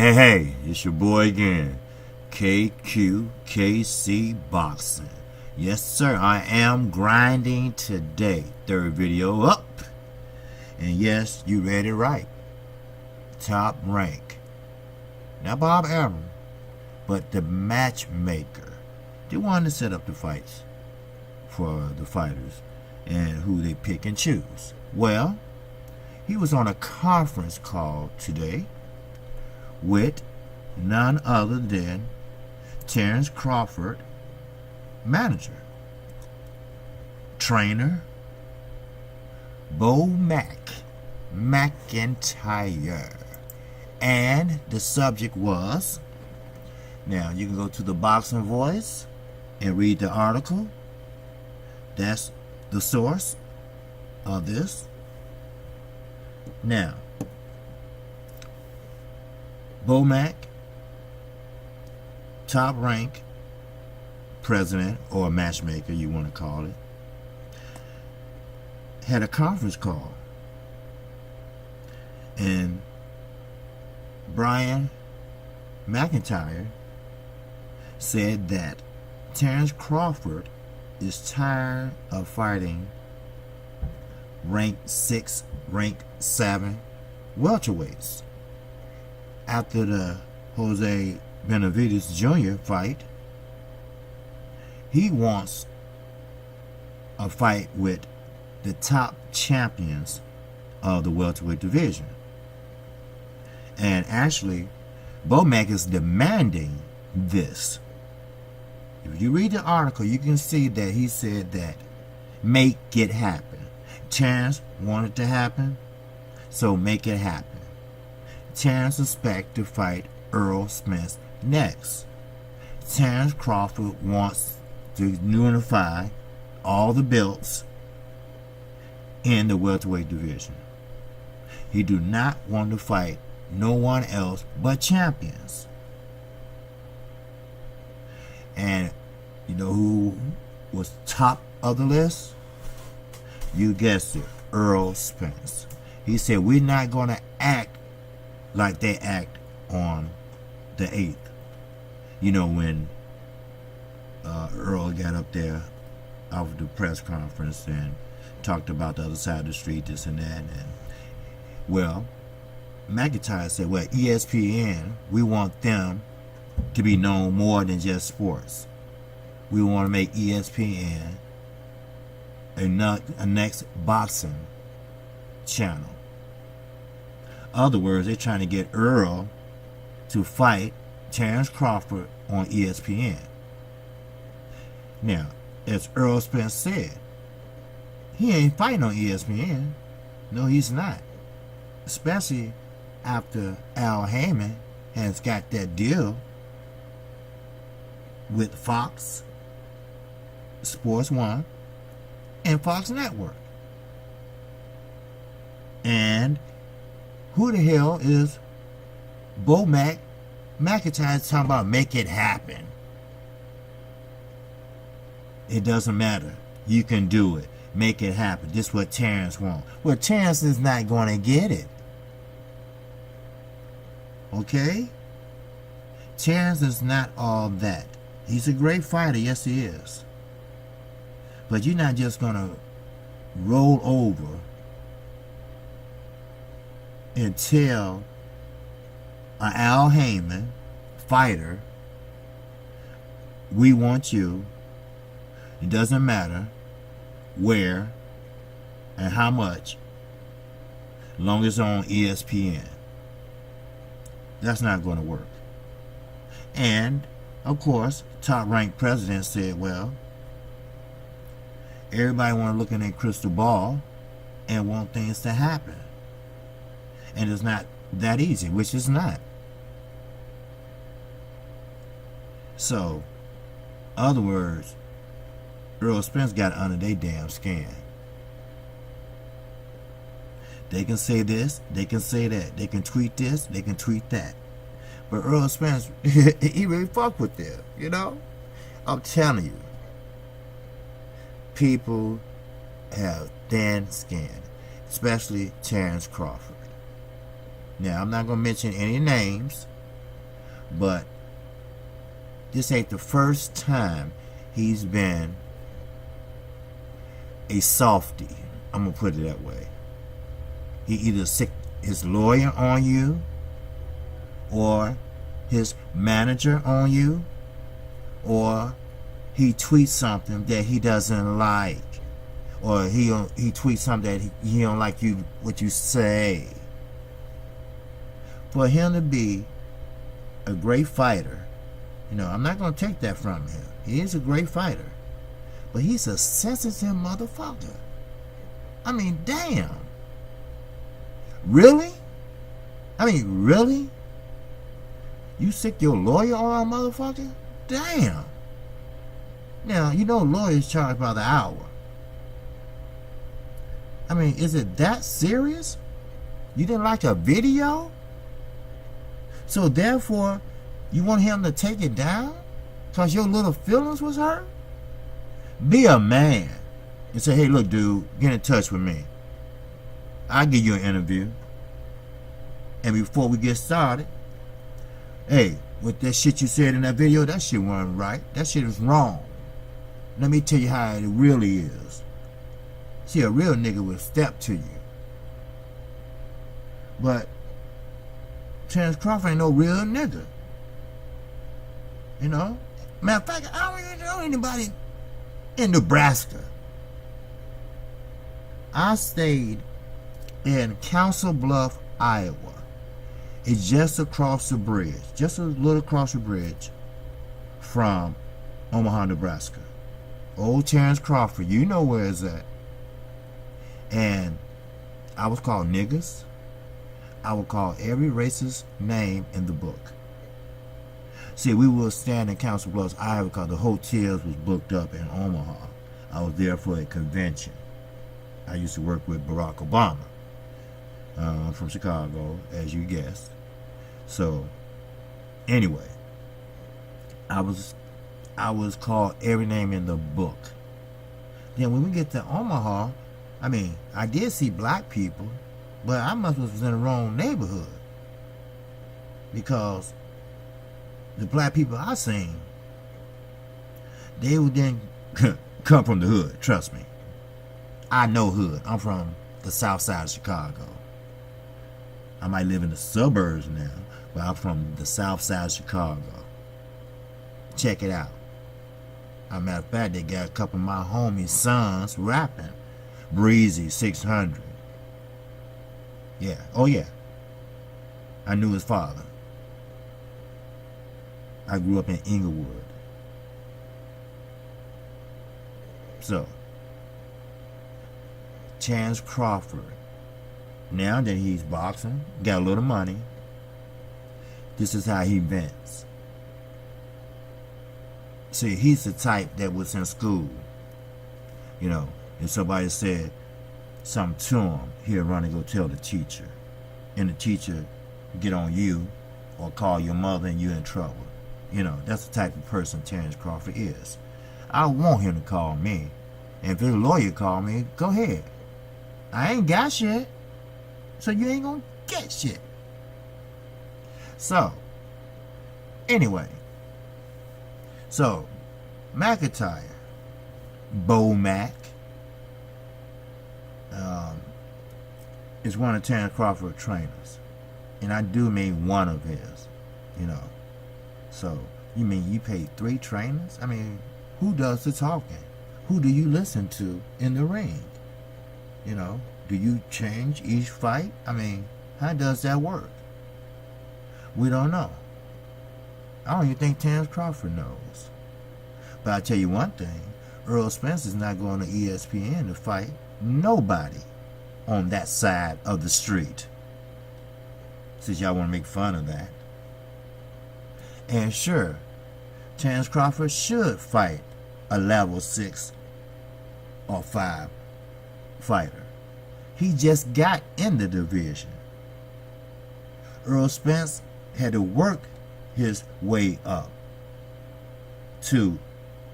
Hey, it's your boy again, KQKC Boxing. Yes, sir, I am grinding today. Third video up. And yes, you read it right. Top rank. Not Bob Arum, but the matchmaker. The one to set up the fights for the fighters and who they pick and choose. Well, he was on a conference call today with none other than Terrence Crawford, manager, trainer, Bo McIntyre. And the subject was, now you can go to the Boxing Voice and read the article. That's the source of this. Now, Bo Mac, top rank president or matchmaker, you want to call it, had a conference call, and Brian McIntyre said that Terrence Crawford is tired of fighting rank 6, rank 7 welterweights. After the Jose Benavidez Jr. fight, he wants a fight with the top champions of the welterweight division. And actually, Bo Mac is demanding this. If you read the article, you can see that he said that make it happen. Terrence wanted to happen, so make it happen. Terrence expects to fight Earl Spence next. Terrence Crawford wants to unify all the belts in the welterweight division. He do not want to fight no one else but champions. And you know who was top of the list? You guessed it, Earl Spence. He said, we're not going to act like they act on the 8th. You know, when Earl got up there after the press conference and talked about the other side of the street, this and that. And well, McIntyre said, well, ESPN, we want them to be known more than just sports. We want to make ESPN a next boxing channel. Other words, they're trying to get Earl to fight Terrence Crawford on ESPN. Now, as Earl Spence said, he ain't fighting on ESPN. No, he's not. Especially after Al HAYMON has got that deal with Fox Sports 1 and Fox Network. And who the hell is Bo McIntyre talking about make it happen? It doesn't matter. You can do it. Make it happen. This is what Terrence wants. Well, Terrence is not going to get it. Okay? Terrence is not all that. He's a great fighter. Yes, he is. But you're not just going to roll over and tell an Al HAYMON fighter, we want you. It doesn't matter where and how much, as long as it's on ESPN. That's not going to work. And of course, top ranked president said, well, everybody want to look in their crystal ball and want things to happen. And it's not that easy, which is not. So, other words, Earl Spence got under their damn skin. They can say this, they can say that, they can tweet this, they can tweet that. But Earl Spence, he really fucked with them, you know? I'm telling you. People have thin skin, especially Terrence Crawford. Now, I'm not going to mention any names, but this ain't the first time he's been a softie. I'm going to put it that way. He either sick his lawyer on you, or his manager on you, or he tweets something that he doesn't like, or he tweets something that he don't like you what you say. For him to be a great fighter, you know, I'm not going to take that from him. He is a great fighter, but he's a sensitive motherfucker. I mean, damn. Really? I mean, really? You sick your lawyer on, motherfucker? Damn. Now, you know lawyers charge by the hour. I mean, is it that serious? You didn't like a video? So therefore, you want him to take it down? Because your little feelings was hurt? Be a man. And say, hey, look, dude, get in touch with me. I'll give you an interview. And before we get started, hey, with that shit you said in that video, that shit wasn't right. That shit is wrong. Let me tell you how it really is. See, a real nigga will step to you. But Terrence Crawford ain't no real nigga. You know? Matter of fact, I don't even know anybody in Nebraska. I stayed in Council Bluff, Iowa. It's just across the bridge, just a little across the bridge from Omaha, Nebraska. Old Terrence Crawford, you know where it's at. And I was called niggas. I would call every racist name in the book. See, we were standing in Council Bluffs, Iowa, because the hotels was booked up in Omaha. I was there for a convention. I used to work with Barack Obama from Chicago, as you guessed. So, anyway, I was called every name in the book. Then when we get to Omaha, I mean, I did see black people, but I must have was in the wrong neighborhood. Because the black people I seen, they didn't come from the hood, trust me. I know hood. I'm from the south side of Chicago. I might live in the suburbs now, but I'm from the south side of Chicago. Check it out. As a matter of fact, they got a couple of my homies' sons rapping. Breezy 600. Yeah. Oh, yeah. I knew his father. I grew up in Inglewood. So, Terrence Crawford, now that he's boxing, got a little money, this is how he vents. See, he's the type that was in school. You know, if somebody said something to him, he'll run and go tell the teacher. And the teacher get on you or call your mother and you're in trouble. You know, that's the type of person Terrence Crawford is. I want him to call me. And if his lawyer call me, go ahead. I ain't got shit. So you ain't gonna get shit. So, anyway. So, McIntyre, Bo Mac, is one of Terrence Crawford's trainers. And I do mean one of his, you know. So, you mean you paid 3 trainers? I mean, who does the talking? Who do you listen to in the ring? You know, do you change each fight? I mean, how does that work? We don't know. I don't even think Terrence Crawford knows. But I tell you one thing, Earl Spence is not going to ESPN to fight nobody. on that side of the street, since y'all want to make fun of that. And sure, Terence Crawford should fight a level 6 or 5 fighter. He just got in the division. Earl Spence had to work his way up to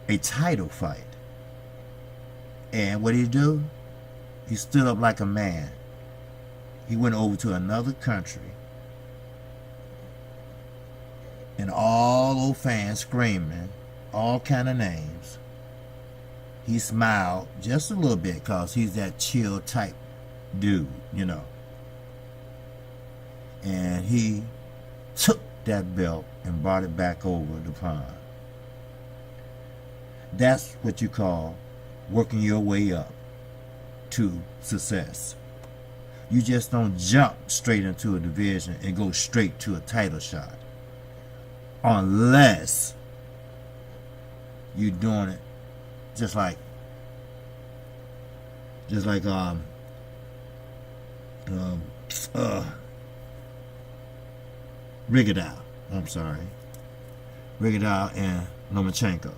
a title fight. And what did he do? He stood up like a man. He went over to another country, and all those fans screaming all kind of names. He smiled just a little bit because he's that chill type dude, you know. And he took that belt and brought it back over the pond. That's what you call working your way up to success. You just don't jump straight into a division and go straight to a title shot, unless you're doing it just like Rigondeaux. I'm sorry, Rigondeaux and Lomachenko.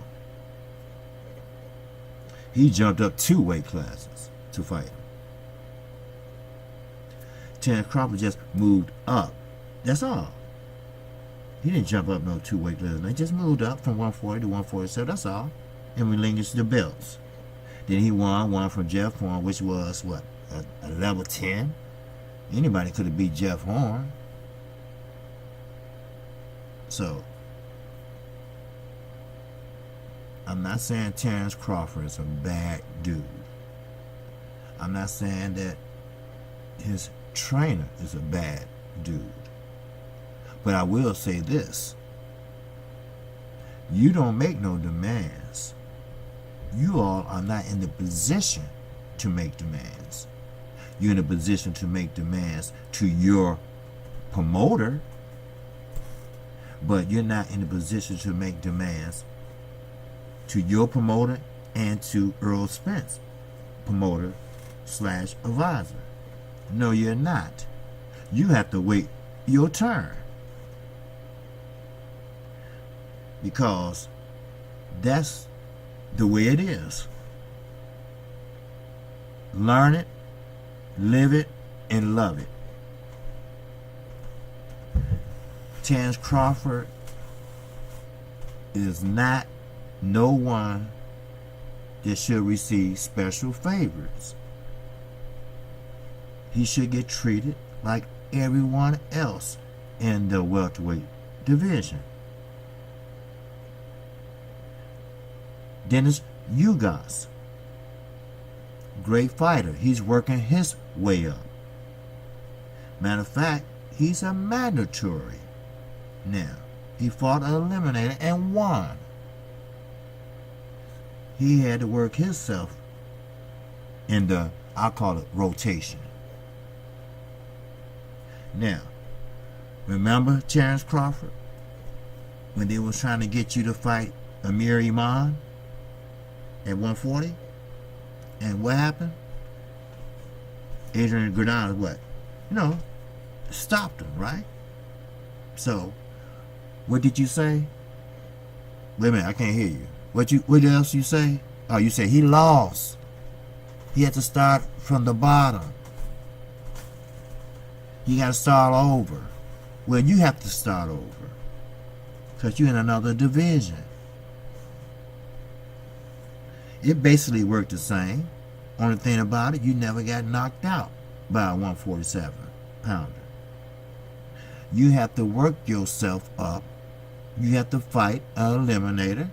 He jumped up 2 weight classes to fight him. Terence Crawford just moved up. That's all. He didn't jump up no 2 weight classes. He just moved up from 140 to 147. That's all. And relinquished the belts. Then he won one from Jeff Horn, which was what, a level 10. Anybody could have beat Jeff Horn. So I'm not saying Terence Crawford is a bad dude. I'm not saying that his trainer is a bad dude. But I will say this. You don't make no demands. You all are not in the position to make demands. You're in a position to make demands to your promoter, but you're not in a position to make demands to your promoter and to Earl Spence, promoter / advisor. No, you're not. You have to wait your turn, because that's the way it is. Learn it, live it, and love it. Terence Crawford is not no one that should receive special favors. He should get treated like everyone else in the welterweight division. Dennis Ugas, great fighter. He's working his way up. Matter of fact, he's a mandatory now. He fought an eliminator and won. He had to work himself in the, I'll call it, rotation. Now, remember Terence Crawford when they was trying to get you to fight Amir Iman at 140? And what happened? Adrian Granada, what? Stopped him, right? So, what did you say? Wait a minute, I can't hear you. What else you say? Oh, you say he lost. He had to start from the bottom. You got to start over. Well, you have to start over, because you're in another division. It basically worked the same. Only thing about it, you never got knocked out by a 147 pounder. You have to work yourself up. You have to fight an eliminator.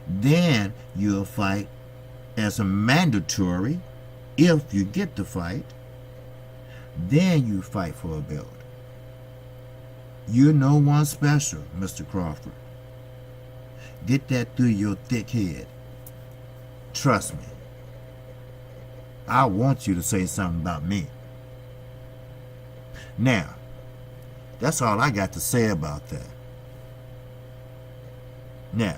Then you'll fight as a mandatory if you get the fight. Then you fight for a belt. You're no one special, Mr. Crawford. Get that through your thick head. Trust me. I want you to say something about me. Now, that's all I got to say about that. Now,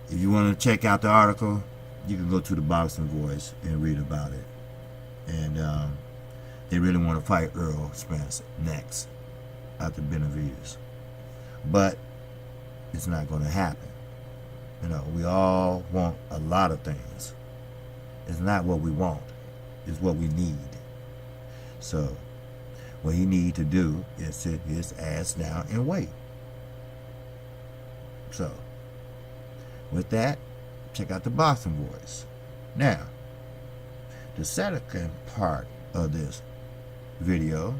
if you want to check out the article, you can go to the Boxing Voice and read about it. And they really want to fight Earl Spence next after Benavidez. But it's not going to happen. You know, we all want a lot of things. It's not what we want. It's what we need. So what he need to do is sit his ass down and wait. So with that, check out the Boxing Voice. Now, the second part of this video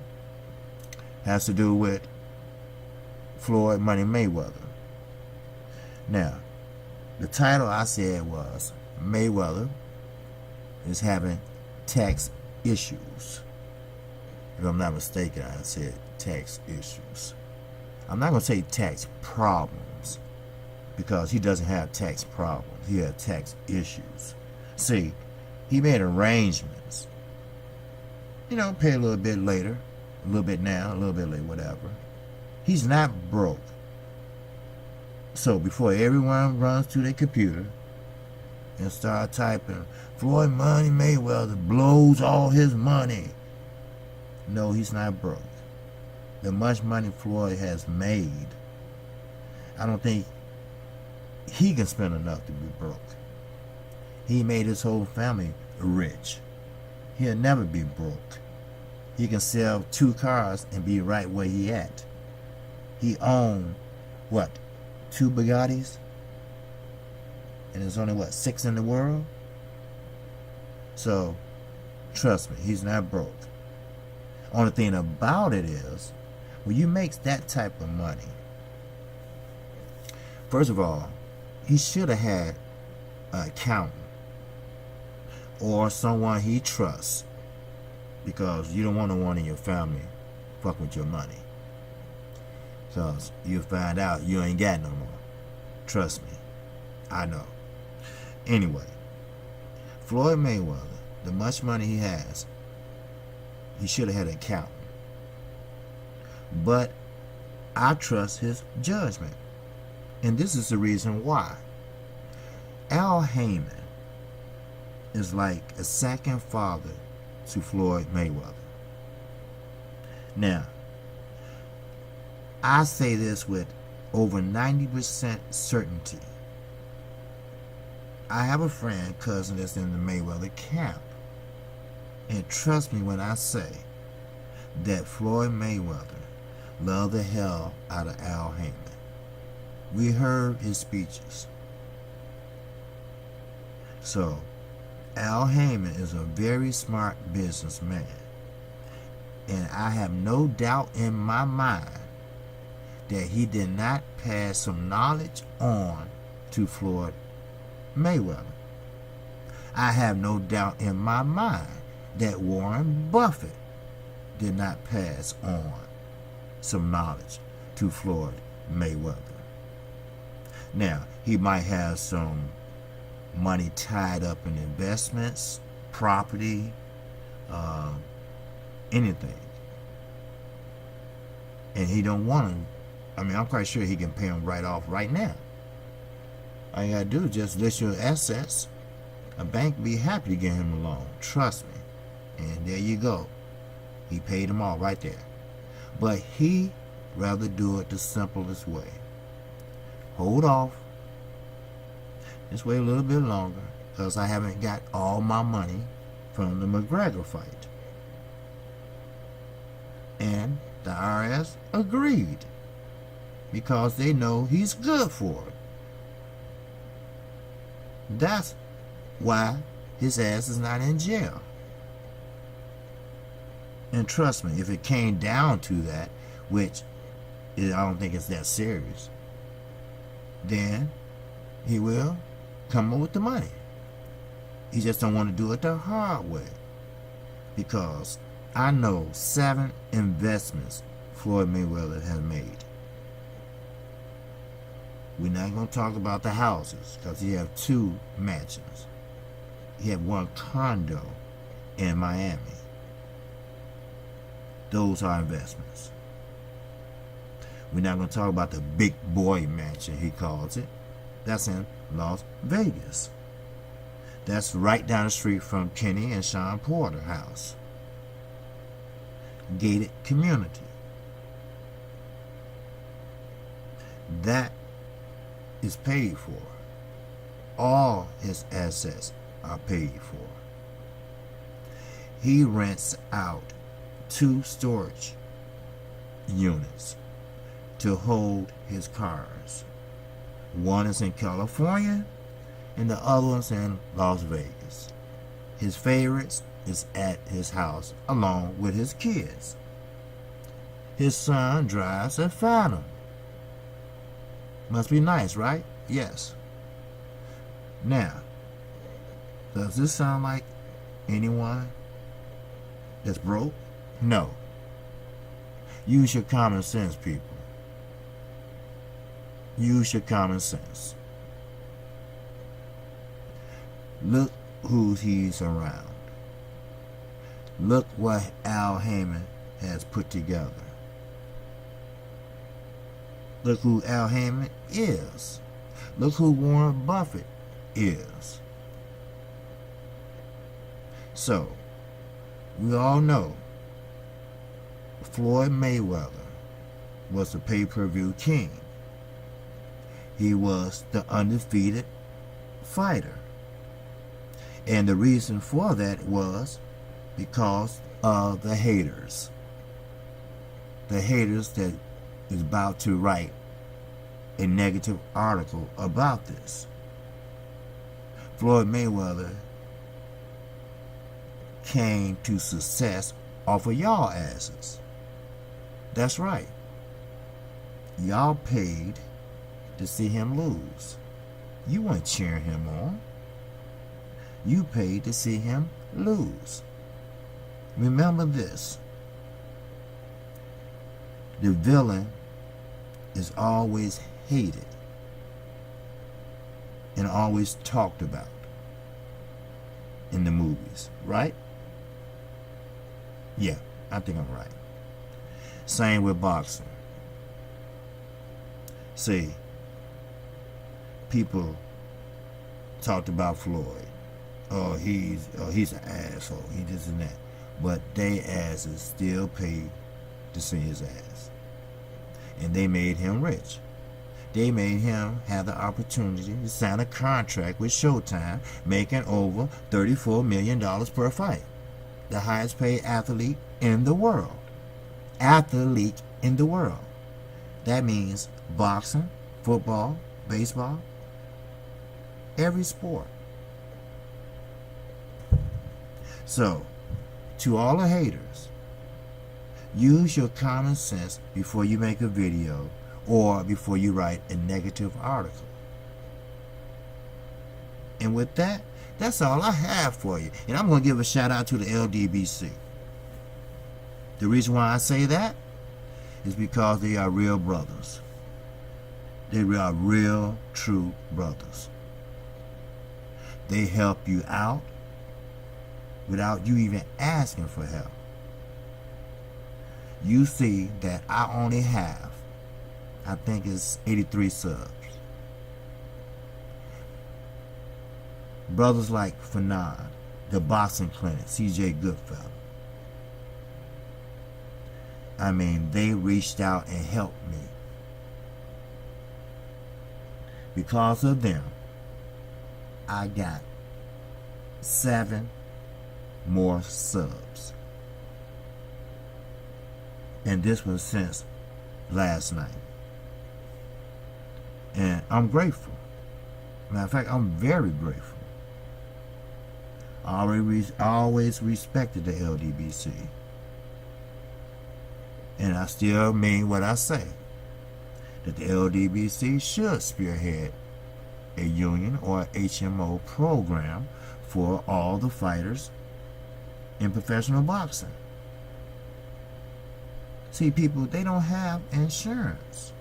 has to do with Floyd Money Mayweather. Now, the title I said was Mayweather is having tax issues. If I'm not mistaken, I said tax issues. I'm not going to say tax problems, because he doesn't have tax problems. He had tax issues. See, he made arrangements. You know, pay a little bit later, a little bit now, a little bit later, whatever. He's not broke. So before everyone runs to their computer and start typing, Floyd Money Mayweather blows all his money. No, he's not broke. The much money Floyd has made, I don't think he can spend enough to be broke. He made his whole family rich. He'll never be broke. He can sell 2 cars and be right where he at. He owned, what, 2 Bugattis? And there's only, what, 6 in the world? So, trust me, he's not broke. Only thing about it is, when you make that type of money, first of all, he should have had an accountant or someone he trusts, because you don't want no one in your family fuck with your money, because you'll find out you ain't got no more. Trust me, I know. Anyway, Floyd Mayweather, the much money he has, he should have had an accountant. But I trust his judgment. And this is the reason why. Al HAYMON is like a second father to Floyd Mayweather. Now, I say this with over 90% certainty. I have a friend, cousin, that's in the Mayweather camp. And trust me when I say that Floyd Mayweather loved the hell out of Al HAYMON. We heard his speeches. So, Al HAYMON is a very smart businessman. And I have no doubt in my mind that he did not pass some knowledge on to Floyd Mayweather. I have no doubt in my mind that Warren Buffett did not pass on some knowledge to Floyd Mayweather. Now, he might have some money tied up in investments, property, anything. And he don't want him. I mean, I'm quite sure he can pay him right off right now. All you gotta do is just list your assets. A bank will be happy to get him a loan. Trust me. And there you go. He paid them all right there. But he rather do it the simplest way. Hold off. Just wait a little bit longer, because I haven't got all my money from the McGregor fight. And the IRS agreed, because they know he's good for it. That's why his ass is not in jail. And trust me, if it came down to that, which I don't think it's that serious, then he will come up with the money. He just don't want to do it the hard way. Because I know 7 investments Floyd Mayweather has made. We're not going to talk about the houses, because he have 2 mansions. He had 1 condo in Miami. Those are investments. We're not going to talk about the big boy mansion, he calls it. That's in Las Vegas. That's right down the street from Kenny and Sean Porter's house. gated community. That is paid for. All his assets are paid for. He rents out 2 storage units to hold his cars. One is in California and the other one's in Las Vegas. His favorites is at his house along with his kids. His son drives a Phantom. Must be nice, right? Yes. Now, does this sound like anyone that's broke? No. Use your common sense, people. Use your common sense. Look who he's around. Look what Al Heyman has put together. Look who Al Heyman is. Look who Warren Buffett is. So, we all know Floyd Mayweather was the pay-per-view king. He was the undefeated fighter. And the reason for that was because of the haters. The haters that is about to write a negative article about this. Floyd Mayweather came to success off of y'all asses. That's right. Y'all paid to see him lose. You weren't cheering him on. You paid to see him lose. Remember this. The villain is always hated and always talked about in the movies, right? Yeah, I think I'm right. Same with boxing. See, people talked about Floyd. Oh, he's an asshole. He this and that. But they asses still paid to see his ass. And they made him rich. They made him have the opportunity to sign a contract with Showtime, making over $34 million per fight. The highest paid athlete in the world. Athlete in the world. That means boxing, football, baseball, every sport. So, to all the haters, use your common sense before you make a video or before you write a negative article. And with that, that's all I have for you. And I'm going to give a shout out to the LDBC. The reason why I say that is because they are real brothers. They are real, true brothers. They help you out without you even asking for help. You see that I only have, I think it's 83 subs. Brothers like Fanad, the Boxing Clinic, CJ Goodfellow. I mean, they reached out and helped me. Because of them, I got 7 more subs. And this was since last night. And I'm grateful. Matter of fact, I'm very grateful. I always respected the LDBC. And I still mean what I say. That the LDBC should spearhead a union or HMO program for all the fighters in professional boxing. See, people, they don't have insurance.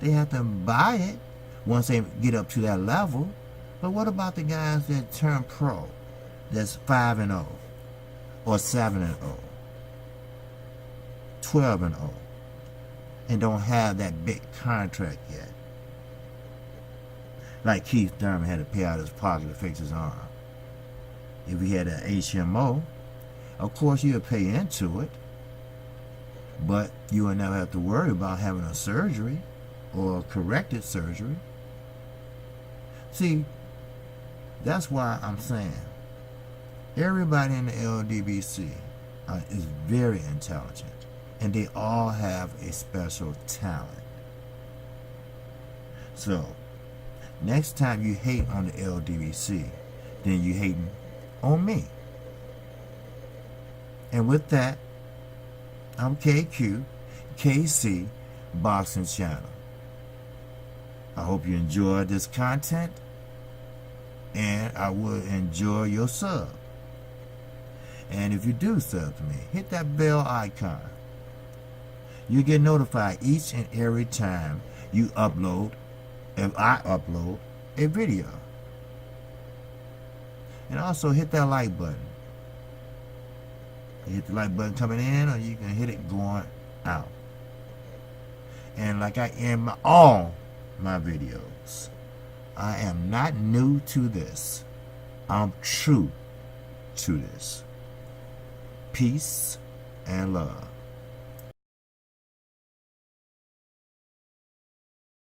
They have to buy it once they get up to that level. But what about the guys that turn pro, that's 5-0, or 7-0, 12-0, and don't have that big contract yet? Like Keith Thurman had to pay out his pocket to fix his arm. If he had an HMO, Of course, you'll pay into it, but you will never have to worry about having a surgery or corrected surgery. See, that's why I'm saying everybody in the LDBC is very intelligent, and they all have a special talent. So, next time you hate on the LDBC, then you hating on me. And with that, I'm KQ, KC Boxing Channel. I hope you enjoyed this content, and I would enjoy your sub. And if you do sub to me, hit that bell icon. You get notified each and every time you upload, if I upload a video. And also hit that like button. You hit the like button coming in, or you can hit it going out. And like I end all my videos, I am not new to this. I'm true to this. Peace and love.